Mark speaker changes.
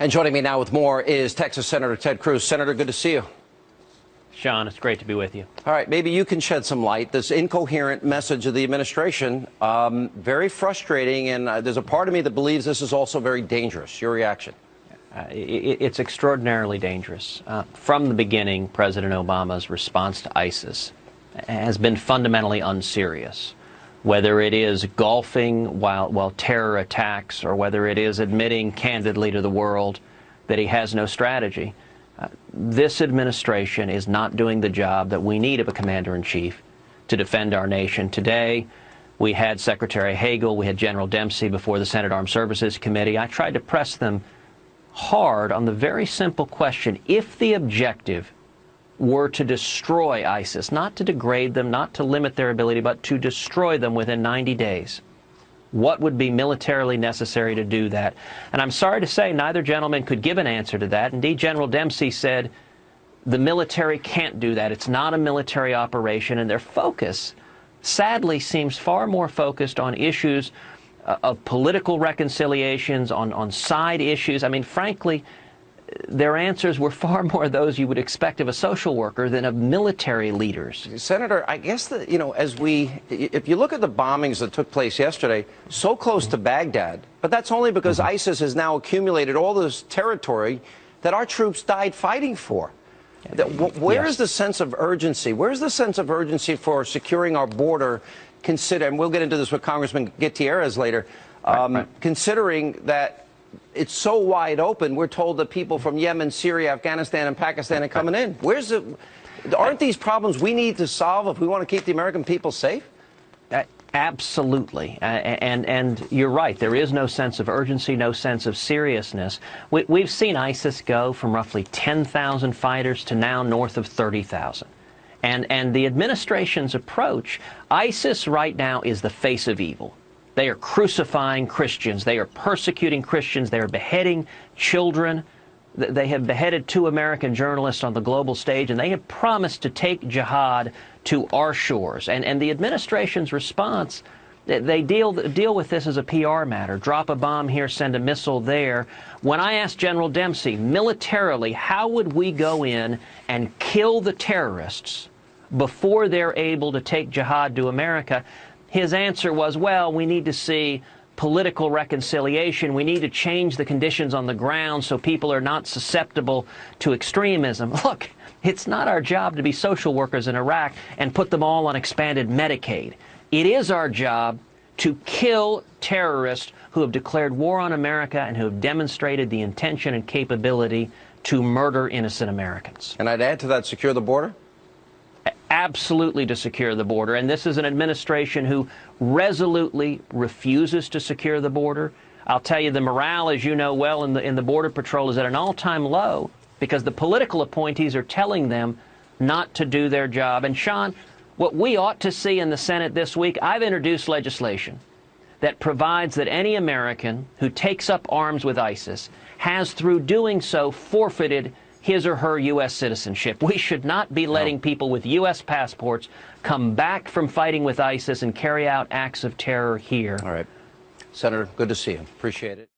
Speaker 1: And joining me now with more is Texas Senator Ted Cruz. Senator, good to see you.
Speaker 2: Sean, it's great to be with you.
Speaker 1: All right, maybe you can shed some light. This incoherent message of the administration, very frustrating, and there's a part of me that believes this is also very dangerous. Your reaction?
Speaker 2: It's extraordinarily dangerous. From the beginning, President Obama's response to ISIS has been fundamentally unserious. Whether it is golfing while terror attacks, or whether it is admitting candidly to the world that he has no strategy, this administration is not doing the job that we need of a commander-in-chief to defend our nation. Today, we had Secretary Hagel, we had General Dempsey before the Senate Armed Services Committee. I tried to press them hard on the very simple question: if the objective were to destroy ISIS, not to degrade them, not to limit their ability, but to destroy them within 90 days, what would be militarily necessary to do that? And I'm sorry to say neither gentleman could give an answer to that. Indeed, General Dempsey said the military can't do that. It's not a military operation, and their focus, sadly, seems far more focused on issues of political reconciliations, on side issues. I mean, frankly, their answers were far more those you would expect of a social worker than of military leaders.
Speaker 1: Senator, I guess that, if you look at the bombings that took place yesterday, so close to Baghdad, but that's only because ISIS has now accumulated all this territory that our troops died fighting for. Where is the sense of urgency? Where's the sense of urgency for securing our border, and we'll get into this with Congressman Gutierrez later, considering that it's so wide open? We're told that people from Yemen, Syria, Afghanistan, and Pakistan are coming in. Aren't these problems we need to solve if we want to keep the American people safe?
Speaker 2: Absolutely. And you're right. There is no sense of urgency, no sense of seriousness. We've seen ISIS go from roughly 10,000 fighters to now north of 30,000. And the administration's approach, ISIS right now is the face of evil. They are crucifying Christians. They are persecuting Christians. They are beheading children. They have beheaded 2 American journalists on the global stage, and they have promised to take jihad to our shores. And the administration's response, they deal with this as a PR matter. Drop a bomb here, send a missile there. When I asked General Dempsey, militarily, how would we go in and kill the terrorists before they're able to take jihad to America, his answer was, well, we need to see political reconciliation. We need to change the conditions on the ground so people are not susceptible to extremism. Look, it's not our job to be social workers in Iraq and put them all on expanded Medicaid. It is our job to kill terrorists who have declared war on America and who have demonstrated the intention and capability to murder innocent Americans.
Speaker 1: And I'd add to that, secure the border?
Speaker 2: Absolutely, to secure the border. And this is an administration who resolutely refuses to secure the border. I'll tell you, the morale, as you know well, in the Border Patrol is at an all-time low because the political appointees are telling them not to do their job. And, Sean, what we ought to see in the Senate this week, I've introduced legislation that provides that any American who takes up arms with ISIS has, through doing so, forfeited his or her U.S. citizenship. We should not be letting people with U.S. passports come back from fighting with ISIS and carry out acts of terror here.
Speaker 1: All right. Senator, good to see you. Appreciate it.